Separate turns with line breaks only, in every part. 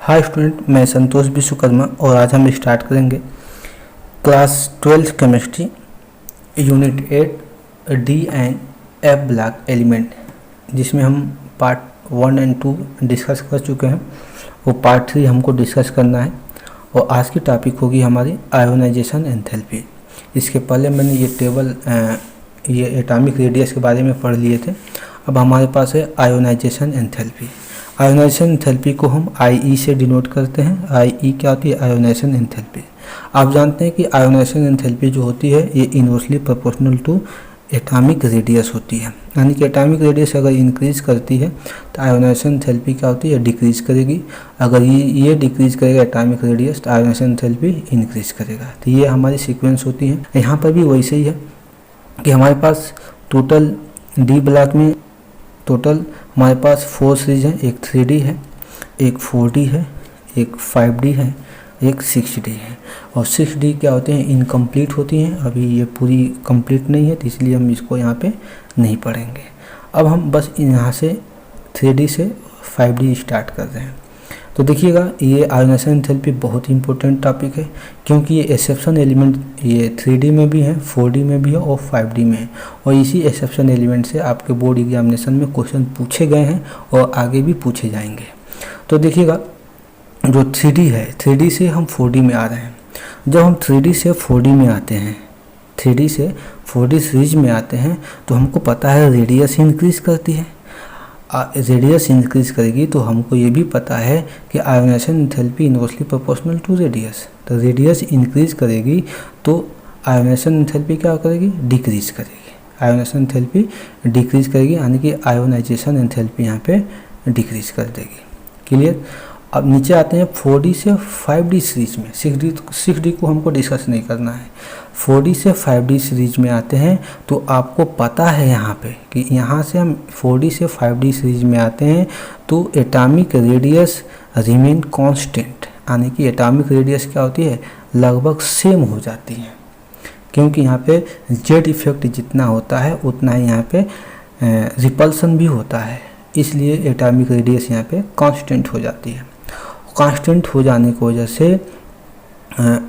Hi student, मैं संतोष विश्वकर्मा और आज हम स्टार्ट करेंगे class 12 chemistry unit 8 D and F block element, जिसमें हम पार्ट 1 एंड 2 डिस्कस कर चुके हैं। वो पार्ट 3 हमको डिस्कस करना है और आज की टॉपिक होगी हमारी आयोनाइजेशन एंथैल्पी। इसके पहले मैंने ये टेबल ये एटॉमिक रेडियस के बारे में पढ़ लिए थे। अब हमारे पास है आयोनाइजेशन एंथैल्पी। आयोनाइजेशन एंथैल्पी को हम आई से डिनोट करते हैं। आई क्या होती है? Ionisation enthalpy. आप जानते हैं कि आयोनाइजेशन एंथैल्पी जो होती है ये inversely proportional to atomic radius होती है। यानी कि एटॉमिक रेडियस अगर इंक्रीज करती है तो आयोनाइजेशन एंथैल्पी क्या होती है? डिक्रीज करेगी। अगर ये डिक्रीज करेगा एटॉमिक रेडियस तो आयोनाइजेशन एंथैल्पी इंक्रीज करेगा। तो ये हमारी सीक्वेंस होती है। यहाँ पर भी वैसे ही है कि हमारे पास टोटल डी ब्लॉक में टोटल हमारे पास 4 सीरीज हैं। एक 3D है, एक 4D है, एक 5D है, एक 6D है। और 6D क्या होते हैं? इनकम्प्लीट होती हैं। अभी ये पूरी कंप्लीट नहीं है तो इसलिए हम इसको यहाँ पे नहीं पढ़ेंगे। अब हम बस यहाँ से 3D से 5D स्टार्ट कर रहे हैं। तो देखिएगा, ये आयोनाइजेशन एंथैल्पी बहुत ही इंपॉर्टेंट टॉपिक है, क्योंकि ये एक्सेप्शन एलिमेंट ये 3D में भी है, 4D में भी है और 5D में है। और इसी एक्सेप्शन एलिमेंट से आपके बोर्ड एग्जामिनेशन में क्वेश्चन पूछे गए हैं और आगे भी पूछे जाएंगे। तो देखिएगा, जो 3D है, 3D से हम 4D में आ रहे हैं। जब हम 3D से 4D में आते हैं, 3D से 4D सीरीज में आते हैं, तो हमको पता है रेडियस इंक्रीज करती है। रेडियस इंक्रीज करेगी तो हमको ये भी पता है कि ionization enthalpy inversely proportional to radius. तो रेडियस इंक्रीज करेगी तो आयोनाइजेशन एंथैल्पी क्या करेगी? डिक्रीज करेगी। आयोनाइजेशन एंथैल्पी डिक्रीज करेगी, यानी कि आयोनाइजेशन एंथैल्पी यहाँ पे डिक्रीज कर देगी। क्लियर? अब नीचे आते हैं 4D से 5D सीरीज में। 6D को हमको डिस्कस नहीं करना है। 4D से 5D सीरीज में आते हैं तो आपको पता है यहाँ पे कि यहाँ से हम 4D से 5D सीरीज में आते हैं तो एटॉमिक रेडियस रिमेन कांस्टेंट, यानी कि एटॉमिक रेडियस क्या होती है? लगभग सेम हो जाती है, क्योंकि यहाँ पे जेड इफेक्ट जितना होता है उतना ही यहाँ पे रिपल्सन भी होता है। इसलिए एटॉमिक रेडियस यहाँ पे कांस्टेंट हो जाती है। कांस्टेंट हो जाने की वजह से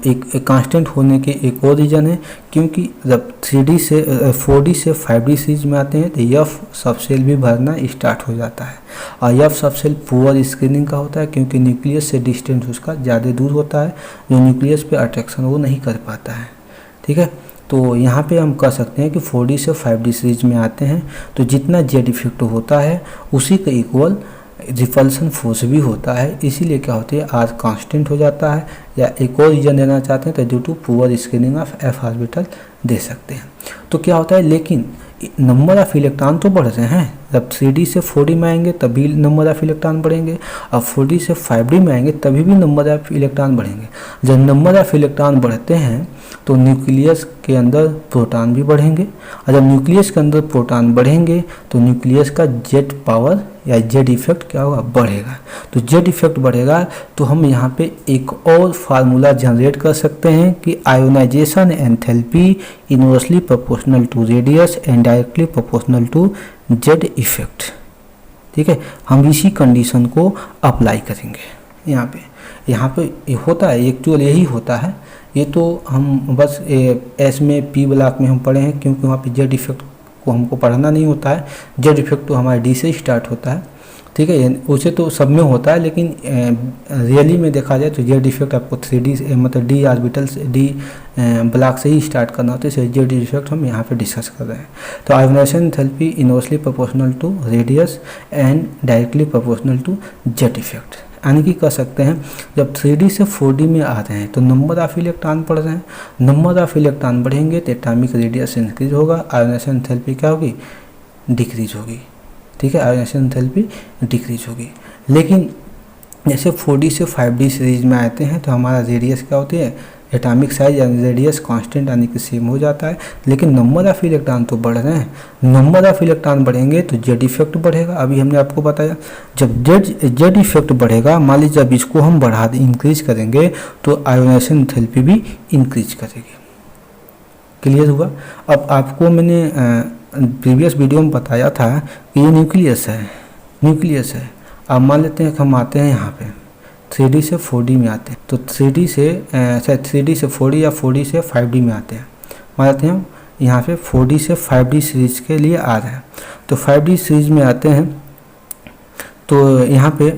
एक कांस्टेंट होने के एक और रीज़न है, क्योंकि जब 4D से 5D सीरीज में आते हैं तो एफ सबसेल भी भरना स्टार्ट हो जाता है। और एफ सबसेल पुअर स्क्रीनिंग का होता है, क्योंकि न्यूक्लियस से डिस्टेंस उसका ज़्यादा दूर होता है, जो न्यूक्लियस पे अट्रैक्शन वो नहीं कर पाता है। ठीक है, तो यहाँ पे हम कह सकते हैं कि 4D से 5D सीरीज में आते हैं तो जितना जेड इफेक्ट होता है उसी का इक्वल रिपल्सन फोर्स भी होता है। इसीलिए क्या होती है? आर कांस्टेंट हो जाता है। या एक और रीजन देना चाहते हैं तो due to poor screening of F orbital दे सकते हैं। तो क्या होता है, लेकिन नंबर ऑफ इलेक्ट्रॉन तो बढ़ रहे हैं। जब 3D से 4D में आएंगे तभी नंबर ऑफ इलेक्ट्रॉन बढ़ेंगे, और 4D से 5D में आएंगे तभी भी नंबर ऑफ इलेक्ट्रॉन बढ़ेंगे। जब नंबर ऑफ इलेक्ट्रॉन बढ़ते हैं तो न्यूक्लियस के अंदर प्रोटॉन भी बढ़ेंगे, और जब न्यूक्लियस के अंदर प्रोटॉन बढ़ेंगे तो न्यूक्लियस का जेट पावर या जेड इफेक्ट क्या होगा? बढ़ेगा। तो जेड इफेक्ट बढ़ेगा तो हम यहाँ पे एक और फार्मूला जनरेट कर सकते हैं कि ionization enthalpy inversely proportional to radius and directly proportional to Z effect. ठीक है, हम इसी कंडीशन को अप्लाई करेंगे। यहाँ पे ये होता है, एक्चुअल यही होता है। ये तो हम बस एस में पी ब्लॉक में हम पढ़े हैं, क्योंकि वहाँ पे जेड इफेक्ट को हमको पढ़ना नहीं होता है। जेड इफेक्ट तो हमारे डी से स्टार्ट होता है। ठीक है, उसे तो सब में होता है, लेकिन रियली में देखा जाए तो जेड इफेक्ट आपको 3D मतलब डी ऑर्बिटल से डी ब्लॉक से ही स्टार्ट करना होता है। इसलिए जेड इफेक्ट हम यहाँ पे डिस्कस कर रहे हैं। तो ionization enthalpy inversely proportional to radius and directly proportional to Z effect. यानी कि कह सकते हैं जब 3D से 4D में आ रहे हैं तो नंबर ऑफ इलेक्ट्रॉन बढ़ रहे हैं। नंबर ऑफ इलेक्ट्रॉन बढ़ेंगे तो एटॉमिक रेडियस इंक्रीज होगा, आयोनाइजेशन एंथैल्पी क्या होगी? डिक्रीज होगी। ठीक है, आयोनाइजेशन एंथैल्पी डिक्रीज होगी। लेकिन जैसे 4D से 5D सीरीज में आते हैं तो हमारा रेडियस क्या होती है? एटॉमिक साइज यानी रेडियस कांस्टेंट यानी कि सेम हो जाता है, लेकिन नंबर ऑफ इलेक्ट्रॉन तो बढ़ रहे हैं। नंबर ऑफ इलेक्ट्रॉन बढ़ेंगे तो जेड इफेक्ट बढ़ेगा। अभी हमने आपको बताया जब जेड इफेक्ट बढ़ेगा, मान लीजिए जब इसको हम बढ़ा इंक्रीज करेंगे तो आयोनाइजेशन एंथैल्पी भी इंक्रीज करेगी। क्लियर हुआ? अब आपको मैंने प्रीवियस वीडियो में बताया था कि ये न्यूक्लियस है। अब मान लेते हैं कि हम आते हैं यहाँ पे, 3D से 4D में आते हैं। तो 3D से 3D से 4D या 4D से 5D में आते हैं। मान लेते हैं यहाँ पे 4D से 5D सीरीज के लिए आ रहा है। तो 5D सीरीज में आते हैं तो यहाँ पे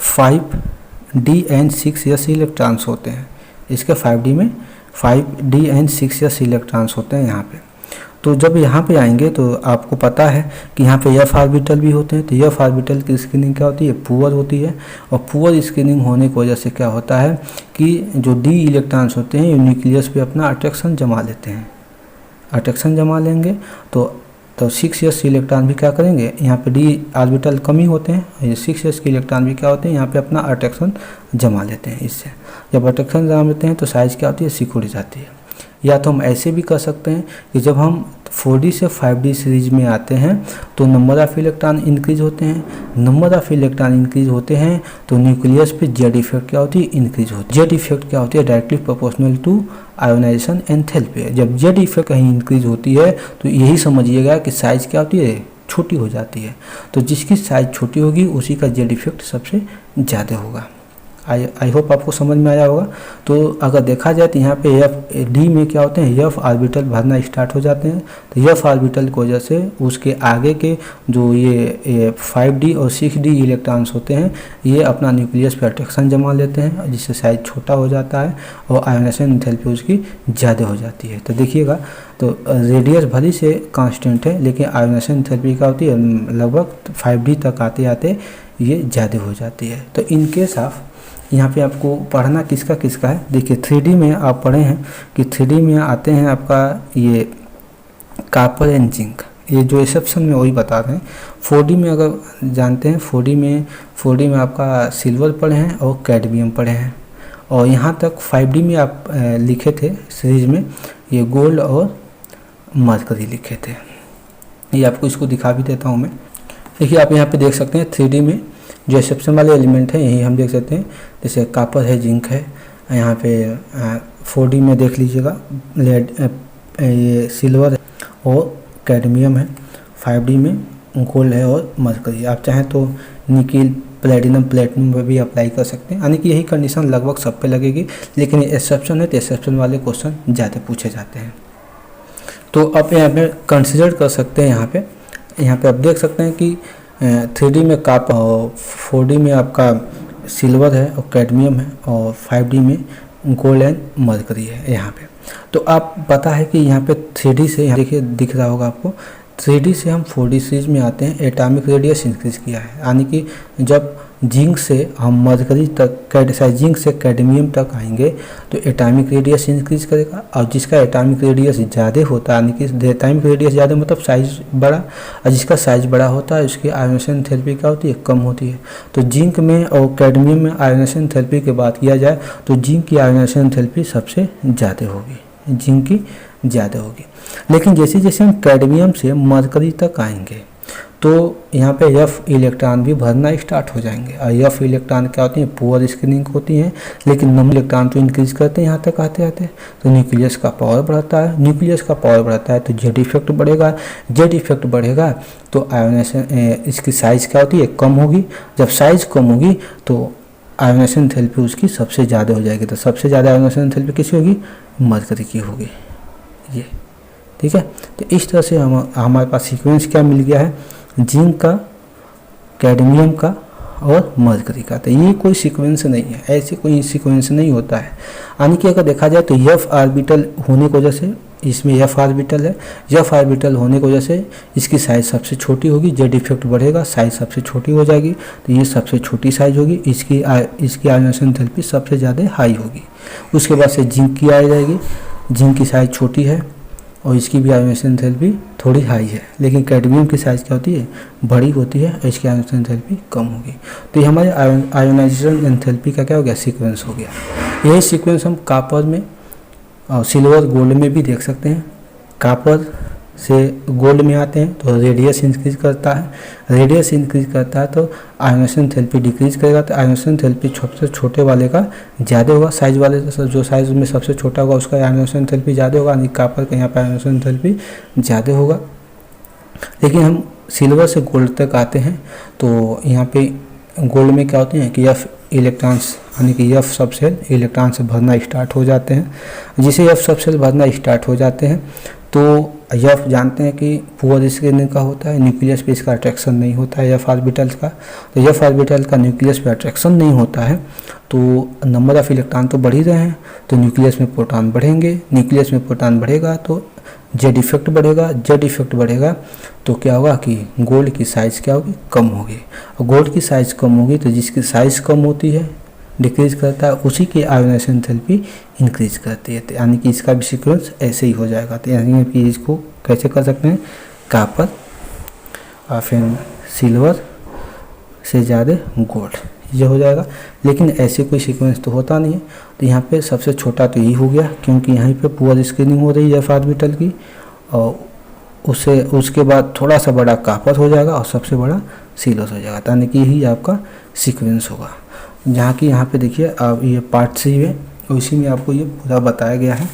5D एंड 6s इलेक्ट्रॉन्स होते हैं। इसके 5D में 5D एंड 6s इलेक्ट्रॉन्स होते हैं यहाँ पे। तो जब यहाँ पे आएंगे तो आपको पता है कि यहाँ पे f ऑर्बिटल भी होते हैं। तो f ऑर्बिटल की स्क्रीनिंग क्या होती है, पुअर होती है। और पुअर स्क्रीनिंग होने की वजह से क्या होता है कि जो d इलेक्ट्रॉन्स होते हैं न्यूक्लियस पे अपना अट्रैक्शन जमा लेते हैं। अट्रैक्शन जमा लेंगे तो 6s इलेक्ट्रॉन भी क्या करेंगे, यहाँ पे d ऑर्बिटल कम ही होते हैं, ये 6s के इलेक्ट्रॉन भी क्या होते हैं यहाँ पे अपना अट्रैक्शन जमा लेते हैं। इससे जब अट्रैक्शन जमा लेते हैं तो साइज क्या होती है, सिकुड़ जाती है। या तो हम ऐसे भी कर सकते हैं कि जब हम 4D से 5D सीरीज में आते हैं तो नंबर ऑफ इलेक्ट्रॉन इंक्रीज होते हैं। नंबर ऑफ इलेक्ट्रॉन इंक्रीज होते हैं तो न्यूक्लियस पे जेड इफेक्ट क्या होती है, इंक्रीज होती है। जेड इफेक्ट क्या होती है, directly proportional to ionization enthalpy. जब जेड इफेक्ट कहीं इंक्रीज होती है तो यही समझिएगा कि साइज क्या होती है, छोटी हो जाती है। तो जिसकी साइज छोटी होगी उसी का जेड इफेक्ट सबसे ज़्यादा होगा। आई होप आपको समझ में आया होगा। तो अगर देखा जाए तो यहाँ पे डी में क्या होते हैं, एफ ऑर्बिटल भरना स्टार्ट हो जाते हैं। तो एफ ऑर्बिटल की वजह से उसके आगे के जो ये 5D और 6D इलेक्ट्रॉन्स होते हैं ये अपना न्यूक्लियस पे अट्रैक्शन जमा लेते हैं जिससे साइज छोटा हो जाता है और आयोनाइजेशन एंथैल्पी उसकी ज़्यादा हो जाती है। तो देखिएगा तो रेडियस भली से कांस्टेंट है लेकिन आयोनाइजेशन एंथैल्पी क्या होती है, लगभग 5D तक आते आते ये ज़्यादा हो जाती है। तो इन केस ऑफ यहाँ पे आपको पढ़ना किसका किसका है, देखिए 3D में आप पढ़े हैं कि 3D में आते हैं आपका ये कॉपर एंड जिंक, ये जो एक्सेप्शन में वही बता रहे हैं। 4D में अगर जानते हैं 4D में आपका सिल्वर पढ़े हैं और कैडमियम पढ़े हैं। और यहाँ तक 5D में आप लिखे थे सीरीज में ये गोल्ड और मरकरी लिखे थे। ये आपको इसको दिखा भी देता हूँ मैं। देखिए आप यहाँ पे देख सकते हैं 3D में जो एक्सेप्शन वाले एलिमेंट हैं यही हम देख सकते हैं, जैसे कॉपर है, जिंक है। यहाँ पे 4D में देख लीजिएगा लेड ये सिल्वर है और कैडमियम है। 5D में गोल्ड है और मरकरी। आप चाहें तो निकिल, प्लेटिनम, प्लेटिनम में भी अप्लाई कर सकते हैं। यानी कि यही कंडीशन लगभग सब पे लगेगी, लेकिन ये एक्सेप्शन है तो एक्सेप्शन वाले क्वेश्चन ज़्यादा पूछे जाते हैं। तो आप यहाँ पे कंसिडर कर सकते हैं। यहाँ पे आप देख सकते हैं कि 3D में कॉपर और 4D में आपका सिल्वर है और कैडमियम है और 5D में गोल्ड एंड मरकरी है यहाँ पे। तो आप पता है कि यहाँ पे 3D से यहाँ देखिए दिख रहा होगा आपको, 3D से हम 4D सीरीज में आते हैं। एटॉमिक रेडियस इंक्रीज किया है, यानी कि जब जिंक से हम मरकरी तक जिंक से कैडमियम तक आएंगे तो एटॉमिक रेडियस इंक्रीज करेगा। और जिसका एटॉमिक रेडियस ज़्यादा होता है, यानी कि एटॉमिक रेडियस ज़्यादा मतलब साइज बड़ा, और जिसका साइज बड़ा होता है उसकी आयोनाइजेशन एंथैल्पी क्या होती है, कम होती है। तो जिंक में और कैडमियम में आयोनाइजेशन एंथैल्पी की बात किया जाए तो जिंक की आयोनाइजेशन एंथैल्पी सबसे ज़्यादा होगी, जिंक की ज़्यादा होगी। लेकिन जैसे जैसे हम कैडमियम से मरकरी तक आएंगे तो यहाँ पे एफ इलेक्ट्रॉन भी भरना स्टार्ट हो जाएंगे। और एफ इलेक्ट्रॉन क्या होती हैं, पुअर स्क्रीनिंग होती हैं, लेकिन नंबर इलेक्ट्रॉन तो इंक्रीज करते हैं यहाँ तक आते आते। तो न्यूक्लियस का पावर बढ़ता है, न्यूक्लियस का पावर बढ़ता है तो जेड इफेक्ट बढ़ेगा, जेड इफेक्ट बढ़ेगा तो आयोनाइजेशन इसकी साइज़ क्या होती है, कम होगी। जब साइज़ कम होगी तो आयोनाइजेशन एंथैल्पी उसकी सबसे ज़्यादा हो जाएगी। तो सबसे ज़्यादा आयोनाइजेशन एंथैल्पी किसी होगी, मरकरी की होगी। ये ठीक है। तो इस तरह से हमारे पास सीक्वेंस क्या मिल गया है, जिंक का, कैडमियम का और मरकरी का। तो ये कोई सीक्वेंस नहीं है, ऐसे कोई सीक्वेंस नहीं होता है। यानी कि अगर देखा जाए तो एफ ऑर्बिटल होने की वजह से, इसमें एफ ऑर्बिटल है, एफ ऑर्बिटल होने की वजह से इसकी साइज़ सबसे छोटी होगी, जेड इफेक्ट बढ़ेगा, साइज़ सबसे छोटी हो जाएगी। तो ये सबसे छोटी साइज़ होगी, इसकी आयोनाइजेशन एंथैल्पी सबसे ज़्यादा हाई होगी। उसके बाद से जिंक की आ जाएगी, जिंक की साइज़ छोटी है और इसकी भी आयोनाइजेशन एंथैल्पी थोड़ी हाई है। लेकिन कैडमियम की साइज़ क्या होती है, बड़ी होती है और इसकी आयोनाइजेशन एंथैल्पी कम होगी। तो ये हमारे आयोनाइजेशन एंथैल्पी का क्या हो गया, सीक्वेंस हो गया। यही सीक्वेंस हम कॉपर में और सिल्वर, गोल्ड में भी देख सकते हैं। कॉपर से गोल्ड में आते हैं तो रेडियस इंक्रीज करता है, रेडियस इंक्रीज करता है तो आयोनाइजेशन एंथैल्पी डिक्रीज करेगा। तो आयोनाइजेशन एंथैल्पी सबसे छोटे वाले का ज़्यादा होगा, साइज वाले जो साइज में सबसे छोटा होगा उसका आयोनाइजेशन एंथैल्पी ज़्यादा होगा, यानी कॉपर का यहाँ पर आयोनाइजेशन एंथैल्पी ज़्यादा होगा। लेकिन हम सिल्वर से गोल्ड तक आते हैं तो यहाँ पे गोल्ड में क्या होते हैं कि एफ इलेक्ट्रॉन्स यानी कि एफ सब सेल इलेक्ट्रॉन से भरना स्टार्ट हो जाते हैं। जिसे एफ सब सेल भरना स्टार्ट हो जाते हैं तो एफ जानते हैं कि पुअर स्क्रीनिंग का होता है, न्यूक्लियस पे इसका अट्रैक्शन नहीं होता है एफ ऑर्बिटल्स का। तो एफ ऑर्बिटल का न्यूक्लियस पे अट्रैक्शन नहीं होता है तो नंबर ऑफ इलेक्ट्रॉन तो बढ़ ही रहे हैं, तो न्यूक्लियस में प्रोटॉन बढ़ेंगे। न्यूक्लियस में प्रोटॉन बढ़ेगा तो जेड इफेक्ट बढ़ेगा। जेड इफेक्ट बढ़ेगा तो क्या होगा कि गोल्ड की साइज़ क्या होगी, कम होगी। और गोल्ड की साइज़ कम होगी तो जिसकी साइज़ कम होती है, डिक्रीज करता है, उसी की आयोनाइजेशन एंथैल्पी इंक्रीज करती है। तो यानी कि इसका भी सीक्वेंस ऐसे ही हो जाएगा। तो यानी कि इसको कैसे कर सकते हैं, कॉपर और फिर सिल्वर से ज़्यादा गोल्ड, ये हो जाएगा। लेकिन ऐसे कोई सीक्वेंस तो होता नहीं है। तो यहाँ पे सबसे छोटा तो यही हो गया, क्योंकि यहाँ पे पुअर स्क्रीनिंग हो रही है एफ ऑर्बिटल की, और उसके बाद थोड़ा सा बड़ा कॉपर हो जाएगा और सबसे बड़ा सिल्वर हो जाएगा। यानी कि यही आपका सीक्वेंस होगा। जहाँ कि यहाँ पे देखिए आप ये पार्ट सी है, उसी में आपको ये पूरा बताया गया है।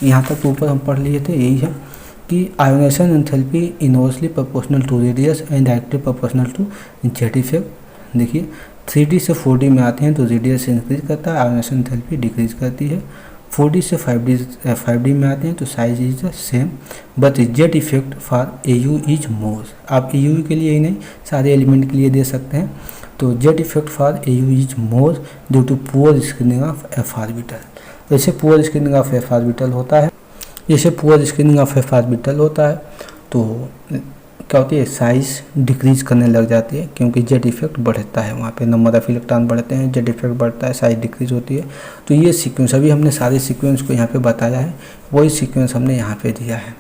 यहाँ तक ऊपर हम पढ़ लिए थे, यही है कि ionization enthalpy inversely proportional to radius and directly proportional to Z effect. देखिए 3D से 4D में आते हैं तो रेडियस इंक्रीज करता है, आयोनाइजेशन एंथैल्पी डिक्रीज करती है। 4D से 5D में आते हैं तो size is the same but Z effect for AU is मोर। आप AU के लिए ही नहीं, सारे एलिमेंट के लिए दे सकते हैं। तो Z effect for AU is more due to poor screening of F orbital. जैसे poor screening of F orbital होता है, जैसे poor screening of F orbital होता है तो क्या होती है, साइज डिक्रीज करने लग जाती है, क्योंकि जेड इफेक्ट बढ़ता है, वहाँ पे नंबर ऑफ इलेक्ट्रॉन बढ़ते हैं, जेड इफेक्ट बढ़ता है, साइज डिक्रीज होती है। तो ये सीक्वेंस अभी हमने सारे सीक्वेंस को यहाँ पे बताया है, वही सीक्वेंस हमने यहाँ पे दिया है।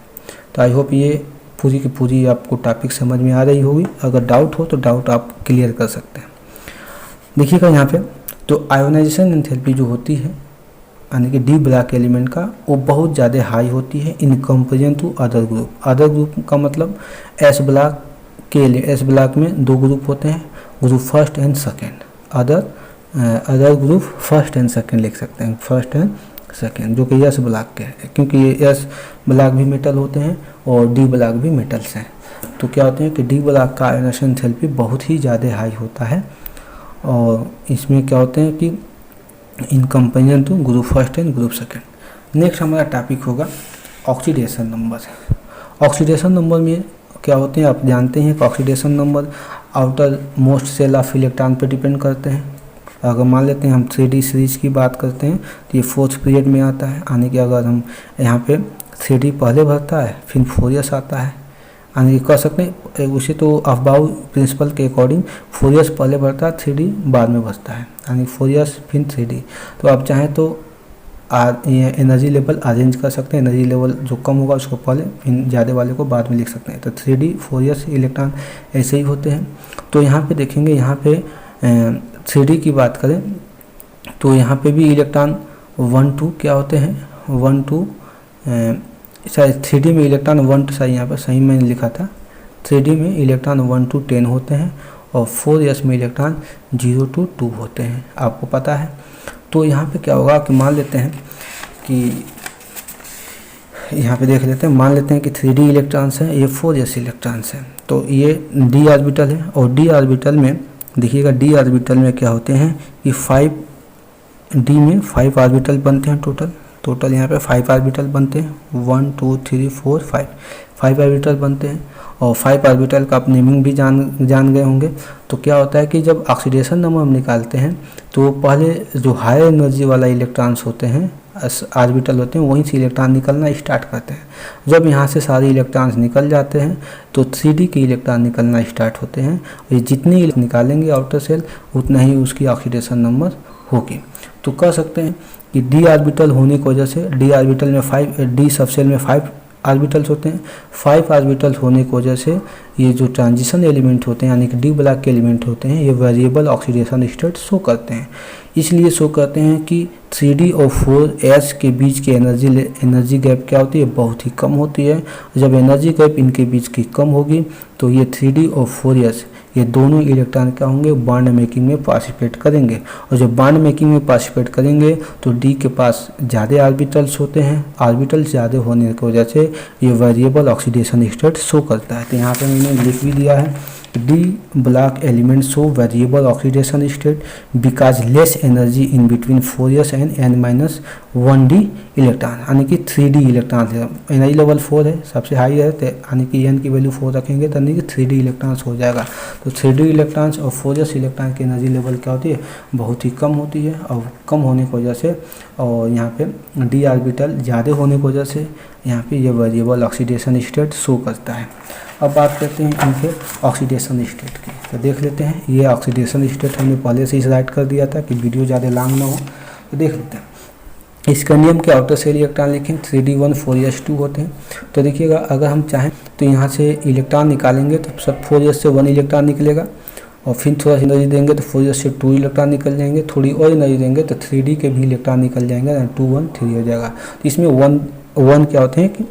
तो आई होप ये पूरी की पूरी आपको टॉपिक समझ में आ रही होगी। अगर डाउट हो तो डाउट आप क्लियर कर सकते हैं। देखिएगा यहाँ पे तो आयोनाइजेशन एंथैल्पी जो होती है यानी कि डी ब्लॉक एलिमेंट का, वो बहुत ज़्यादा हाई होती है in comparison to other group. Other group का मतलब एस ब्लॉक के लिए, एस ब्लॉक में दो ग्रुप होते हैं, group first and second. Other group first and second लिख सकते हैं, फर्स्ट एंड सेकेंड, जो कि एस ब्लॉक के हैं, क्योंकि ये एस ब्लॉक भी मेटल होते हैं और डी ब्लॉक भी मेटल्स हैं। तो क्या होते हैं कि डी ब्लॉक का आयोनाइजेशन एंथैल्पी बहुत ही ज़्यादा हाई होता है, और इसमें क्या होते हैं कि in comparison to group first and group second. Next हमारा टॉपिक होगा ऑक्सीडेशन नंबर। ऑक्सीडेशन नंबर में क्या होते हैं आप जानते हैं कि oxidation number outermost shell of electron पर डिपेंड करते हैं। अगर मान लेते हैं हम 3D सीरीज की बात करते हैं तो ये 4th पीरियड में आता है, यानी कि अगर हम यहाँ पे 3D पहले भरता है फिर 4S आता है, यानी कि कह सकते हैं उसे तो अफबाउ प्रिंसिपल के अकॉर्डिंग 4S पहले भरता है, 3D बाद में भरता है, यानी 4S फिर 3D। तो आप चाहें तो एनर्जी लेवल अरेंज कर सकते हैं, एनर्जी लेवल जो कम होगा उसको पहले फिर ज़्यादा वाले को बाद में लिख सकते हैं। तो 3D 4S इलेक्ट्रॉन ऐसे ही होते हैं। तो यहाँ पे देखेंगे, यहाँ पे 3D की बात करें तो यहाँ पे भी इलेक्ट्रॉन 1 2 क्या होते हैं, 1 2 शायद 3D में इलेक्ट्रॉन 1 2 यहाँ पर सही मैंने लिखा था, 3D में इलेक्ट्रॉन 1 to 10 होते हैं और 4S में इलेक्ट्रॉन 0 to 2 होते हैं, आपको पता है। तो यहाँ पे क्या होगा कि मान लेते हैं कि यहाँ पे देख लेते हैं, मान लेते हैं कि 3D इलेक्ट्रॉन्स हैं, ये 4S इलेक्ट्रॉन्स हैं। तो ये D ऑर्बिटल है और D ऑर्बिटल में देखिएगा, D ऑर्बिटल में क्या होते हैं कि 5D में 5 ऑर्बिटल बनते हैं टोटल यहाँ पे 5 ऑर्बिटल बनते हैं, 1 2 3 4 5 ऑर्बिटल बनते हैं। और 5 ऑर्बिटल का आप नेमिंग भी जान गए होंगे। तो क्या होता है कि जब ऑक्सीडेशन नंबर हम निकालते हैं तो पहले जो हाई एनर्जी वाला इलेक्ट्रॉन्स होते हैं, ऑर्बिटल होते हैं, वहीं से इलेक्ट्रॉन निकलना स्टार्ट करते हैं। जब यहाँ से सारे इलेक्ट्रॉन्स निकल जाते हैं तो 3D के इलेक्ट्रॉन निकलना स्टार्ट होते हैं, और जितनी निकालेंगे आउटर सेल उतना ही उसकी ऑक्सीडेशन नंबर होगी। तो कह सकते हैं कि D ऑर्बिटल होने की वजह से, D ऑर्बिटल में 5, D सबसेल में 5 ऑर्बिटल्स होते हैं, 5 ऑर्बिटल्स होने की वजह से ये जो ट्रांजिशन एलिमेंट होते हैं यानी कि डी ब्लॉक के एलिमेंट होते हैं, ये वेरिएबल ऑक्सीडेशन स्टेट शो करते हैं। इसलिए शो करते हैं कि 3D और 4S के बीच की एनर्जी गैप क्या होती है, बहुत ही कम होती है। जब एनर्जी गैप इनके बीच की कम होगी तो ये 3D और 4S ये दोनों इलेक्ट्रॉन क्या होंगे, बॉन्ड मेकिंग में पार्टिसिपेट करेंगे। और जब बॉन्ड मेकिंग में पार्टिसिपेट करेंगे तो डी के पास ज़्यादा ऑर्बिटल्स होते हैं, ऑर्बिटल्स ज़्यादा होने की वजह से ये वेरिएबल ऑक्सीडेशन स्टेट शो करता है। तो यहाँ पे मैंने लिख भी दिया है D block element show variable oxidation state because less energy in between 4s and n-1d electron, यानी कि 3d इलेक्ट्रॉन है। एनर्जी लेवल 4 है, सबसे हाई है, तो यानी कि n की वैल्यू 4 रखेंगे तो यानी कि 3d इलेक्ट्रॉन्स हो जाएगा। तो 3d इलेक्ट्रॉन्स और 4s इलेक्ट्रॉन की एनर्जी लेवल क्या होती है, बहुत ही कम होती है। और कम होने की वजह से और यहाँ पे d ऑर्बिटल ज़्यादा होने की वजह से यहाँ पे ये वेरिएबल ऑक्सीडेशन स्टेट शो करता है। अब बात करते हैं इनके ऑक्सीडेशन स्टेट की, तो देख लेते हैं। ये ऑक्सीडेशन स्टेट हमने पहले से ही राइट कर दिया था कि वीडियो ज़्यादा लॉन्ग ना हो, तो देख लेते हैं। स्कैंडियम के आउटर शेल इलेक्ट्रॉन लिखें 3d1 4s2 होते हैं। तो देखिएगा, अगर हम चाहें तो यहाँ से इलेक्ट्रॉन निकालेंगे तो सब 4s से 1 इलेक्ट्रॉन निकलेगा, और फिर थोड़ा सी एनर्जी देंगे तो 4s से 2 इलेक्ट्रॉन निकल जाएंगे, थोड़ी और एनर्जी देंगे तो 3d के भी इलेक्ट्रॉन निकल जाएंगे, 2 1 3 हो जाएगा। तो इसमें 1 क्या होते हैं कि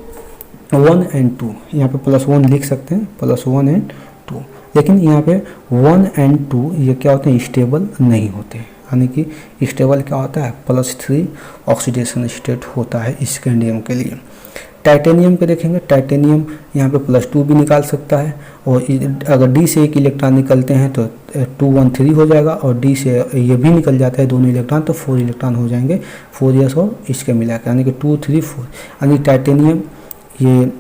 1 एंड 2, यहाँ पे +1 लिख सकते हैं, +1 एंड 2। लेकिन यहाँ पे 1 एंड 2 ये क्या होते हैं, स्टेबल नहीं होते, यानी कि स्टेबल क्या होता है, +3 ऑक्सीडेशन स्टेट होता है स्कैंडियम के लिए। टाइटेनियम पे देखेंगे, टाइटेनियम यहाँ पे +2 भी निकाल सकता है, और अगर डी से एक इलेक्ट्रॉन निकलते हैं तो 2 1 3 हो जाएगा, और डी से ये भी निकल जाता है दोनों इलेक्ट्रॉन तो 4 इलेक्ट्रॉन हो जाएंगे, 4s और इसके मिला के, यानी कि 2 3 4। यानी टाइटेनियम ये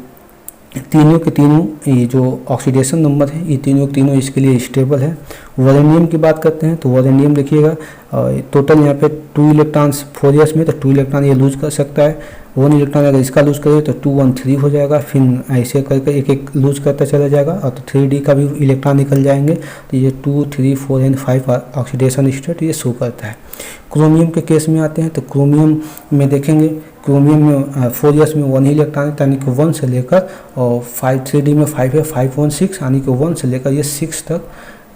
तीनों के तीनों ये जो ऑक्सीडेशन नंबर है ये तीनों के तीनों इसके लिए स्टेबल है। वोलेनियम की बात करते हैं तो वोलेनियम देखिएगा, टोटल यहाँ पे 2 इलेक्ट्रॉन्स 4s में, तो 2 इलेक्ट्रॉन ये लूज कर सकता है। 1 इलेक्ट्रॉन अगर इसका लूज करे तो 2 1 3 हो जाएगा, फिर ऐसे करके एक एक लूज करता चला जाएगा, और तो 3d का भी इलेक्ट्रॉन निकल जाएंगे। तो ये 2 3 4 एंड 5 ऑक्सीडेशन स्टेट ये शो करता है। क्रोमियम के केस में आते हैं तो क्रोमियम में देखेंगे, क्रोमियम में 4s में 1 ही इलेक्ट्रॉन है, यानी कि 1 से लेकर और 5 3d में 5 है, 5 1 6, यानी कि 1 से लेकर ये 6 तक,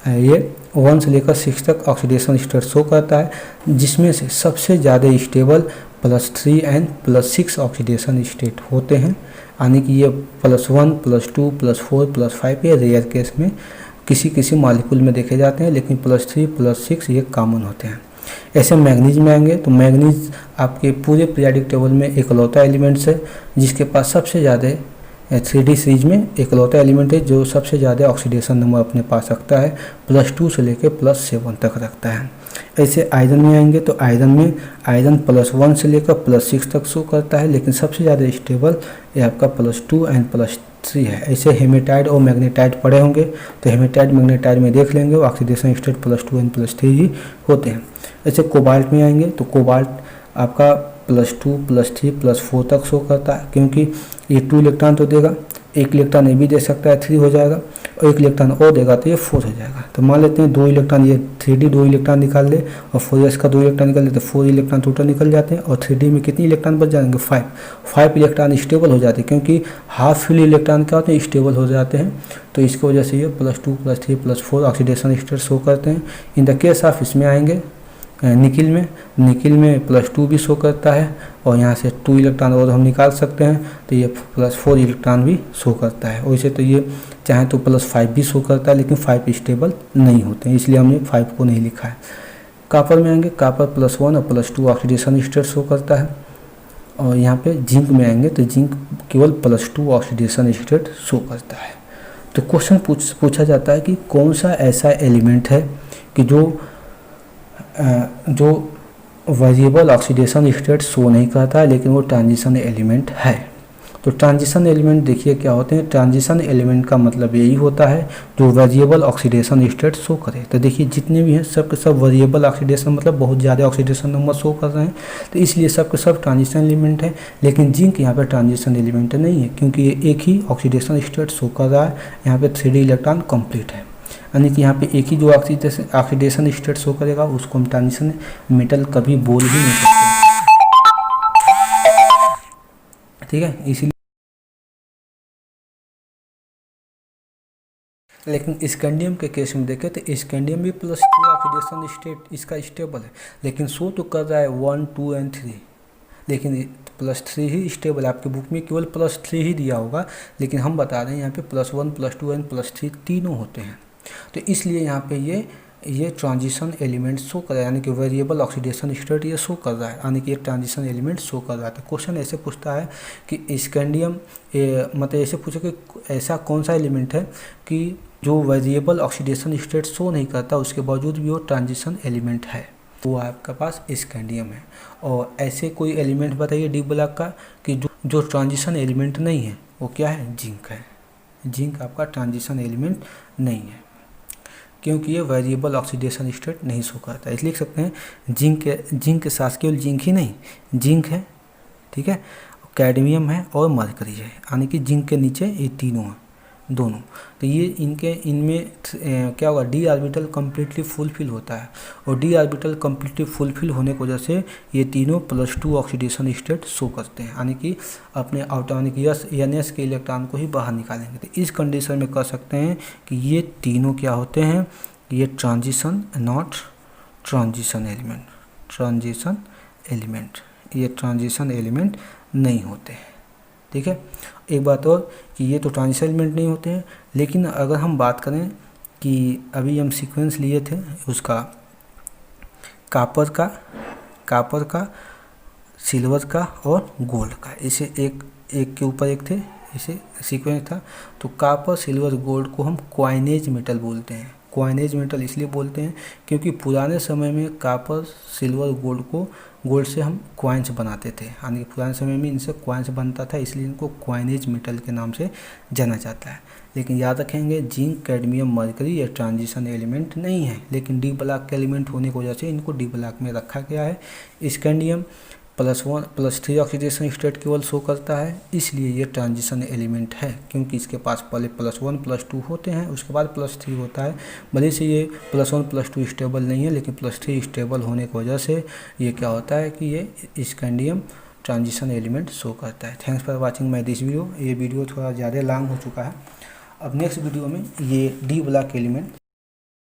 ये 1 से लेकर 6 तक ऑक्सीडेशन स्टेट शो करता है, जिसमें से सबसे ज़्यादा स्टेबल +3 एंड +6 ऑक्सीडेशन स्टेट होते हैं, यानी कि ये +1 +2 +4 +5 ये रेयर केस में किसी मॉलिक्यूल में देखे जाते हैं, लेकिन +3 +6 ये कॉमन होते हैं। ऐसे मैग्नीज में आएंगे तो मैग्नीज आपके पूरे पीरियोडिक टेबल में एकलौता एलिमेंट्स है जिसके पास सबसे ज़्यादा 3d सीरीज में एकलौता एलिमेंट है जो सबसे ज़्यादा ऑक्सीडेशन नंबर अपने पास रखता है, +2 से लेकर +7 तक रखता है। ऐसे आयरन में आएंगे तो आयरन में आयरन +1 से लेकर +6 तक शो करता है, लेकिन सबसे ज़्यादा स्टेबल ये आपका +2 एंड +3 है। ऐसे हेमेटाइड और मैग्नेटाइड पड़े होंगे तो हेमेटाइड मैग्नेटाइड में देख लेंगे ऑक्सीडेशन स्टेट +2 एंड +3 ही होते हैं। ऐसे कोबाल्ट में आएंगे तो कोबाल्ट आपका +2 +3 +4 तक शो करता है, क्योंकि ये 2 इलेक्ट्रॉन तो देगा, एक इलेक्ट्रॉन ये भी दे सकता है 3 हो जाएगा, और एक इलेक्ट्रॉन और देगा तो ये 4 हो जाएगा। तो मान लेते हैं 2 इलेक्ट्रॉन ये 3d 2 इलेक्ट्रॉन निकाल ले और 4s का 2 इलेक्ट्रॉन निकाल ले तो 4 इलेक्ट्रॉन टोटल निकल जाते हैं, और 3d में कितने इलेक्ट्रॉन बच जाएंगे 5 इलेक्ट्रॉन स्टेबल हो जाते हैं, क्योंकि हाफ फिल इलेक्ट्रॉन क्या होते हैं स्टेबल हो जाते हैं। तो इसकी वजह से ये +2 +3 +4 ऑक्सीडेशन स्टेट शो करते हैं। इन द केस ऑफ इसमें आएंगे निकिल में +2 भी शो करता है, और यहाँ से 2 इलेक्ट्रॉन और हम निकाल सकते हैं तो ये +4 इलेक्ट्रॉन भी शो करता है। वैसे तो ये चाहे तो +5 भी शो करता है, लेकिन 5 स्टेबल नहीं होते हैं, इसलिए हमने 5 को नहीं लिखा है। कॉपर में आएंगे, कॉपर +1 और +2 ऑक्सीडेशन स्टेट शो करता है, और यहाँ पे जिंक में आएंगे तो जिंक केवल +2 ऑक्सीडेशन स्टेट शो करता है। तो क्वेश्चन पूछा जाता है कि कौन सा ऐसा एलिमेंट है कि जो वेरिएबल ऑक्सीडेशन स्टेट शो नहीं करता है, लेकिन वो ट्रांजिशन एलिमेंट है। तो ट्रांजिशन एलिमेंट देखिए क्या होते हैं, ट्रांजिशन एलिमेंट का मतलब यही होता है जो वेरिएबल ऑक्सीडेशन स्टेट शो करे। तो देखिए जितने भी हैं सब के सब वेरिएबल ऑक्सीडेशन मतलब बहुत ज़्यादा ऑक्सीडेशन नंबर शो कर रहे हैं, तो इसलिए सब के सब ट्रांजिशन एलिमेंट है। लेकिन जिंक यहाँ पर ट्रांजिशन एलिमेंट नहीं है, क्योंकि ये एक ही ऑक्सीडेशन स्टेट शो कर रहा है, यहाँ पे 3d इलेक्ट्रॉन कंप्लीट है, यानी कि यहाँ पे एक ही जो ऑक्सीडेशन स्टेट शो करेगा उसको हम ट्रांजिशन मेटल कभी बोल ही नहीं सकते, ठीक है। इसीलिए लेकिन स्कैंडियम के केस में देखें तो स्कैंडियम भी +2 ऑक्सीडेशन स्टेट इसका स्टेबल है, लेकिन शो तो कर रहा है 1 2 एंड 3, लेकिन +3 ही स्टेबल है। आपके बुक में केवल +3 ही दिया होगा, लेकिन हम बता रहे हैं यहाँ पे +1 +2 एंड +3 तीनों होते हैं। तो इसलिए यहाँ पे ये ट्रांजिशन एलिमेंट शो कर रहा है, यानी कि वेरिएबल ऑक्सीडेशन स्टेट ये शो कर रहा है, यानी कि ये ट्रांजिशन एलिमेंट शो कर रहा है। तो क्वेश्चन ऐसे पूछता है कि स्कैंडियम मतलब ऐसे पूछे कि ऐसा कौन सा एलिमेंट है कि जो वेरिएबल ऑक्सीडेशन स्टेट शो नहीं करता उसके बावजूद भी वो ट्रांजिशन एलिमेंट है, वो आपके पास स्कैंडियम है। और ऐसे कोई एलिमेंट बताइए डी ब्लॉक का कि जो ट्रांजिशन एलिमेंट नहीं है, वो क्या है, जिंक है। जिंक आपका ट्रांजिशन एलिमेंट नहीं है क्योंकि ये वेरिएबल ऑक्सीडेशन स्टेट नहीं शो करता। इसलिए लिख सकते हैं जिंक के साथ केवल जिंक ही नहीं, जिंक है, ठीक है, कैडमियम है और मरकरी है, यानी कि जिंक के नीचे ये तीनों हैं, दोनों। तो ये इनमें क्या होगा, डी ऑर्बिटल कम्प्लीटली फुलफिल होता है, और डी ऑर्बिटल कम्प्लीटली फुलफिल होने की वजह से ये तीनों +2 ऑक्सीडेशन स्टेट शो करते हैं, यानी कि अपने आउटॉनिक NS के इलेक्ट्रॉन को ही बाहर निकालेंगे। तो इस कंडीशन में कह सकते हैं कि ये तीनों क्या होते हैं, ये transition not transition element, transition element, ये ट्रांजिशन एलिमेंट नहीं होते हैं, ठीक है। एक बात और कि ये तो ट्रांजिशन एलिमेंट नहीं होते हैं, लेकिन अगर हम बात करें कि अभी हम सीक्वेंस लिए थे उसका कापर का, सिल्वर का और गोल्ड का, इसे एक के ऊपर एक थे, इसे सीक्वेंस था। तो कापर, सिल्वर, गोल्ड को हम क्वाइनेज मेटल बोलते हैं। क्वाइनेज मेटल इसलिए बोलते हैं क्योंकि पुराने समय में कापर, सिल्वर, गोल्ड से हम क्वाइंस बनाते थे, यानी पुराने समय में इनसे क्वाइंस बनता था, इसलिए इनको क्वाइनेज मेटल के नाम से जाना जाता है। लेकिन याद रखेंगे जिंक, कैडमियम, मरकरी ये ट्रांजिशन एलिमेंट नहीं है, लेकिन डी ब्लॉक के एलिमेंट होने की वजह से इनको डी ब्लॉक में रखा गया है। स्कैंडियम +1+3 ऑक्सीडेशन स्टेट केवल शो करता है, इसलिए ये ट्रांजिशन एलिमेंट है, क्योंकि इसके पास पहले +1 +2 होते हैं, उसके बाद +3 होता है। भले से ये +1 +2 स्टेबल नहीं है, लेकिन +3 स्टेबल होने की वजह से ये क्या होता है कि ये स्कैंडियम ट्रांजिशन एलिमेंट शो करता है। Thanks for watching my this video. ये वीडियो थोड़ा ज़्यादा लॉन्ग हो चुका है। अब नेक्स्ट वीडियो में ये डी ब्लॉक एलिमेंट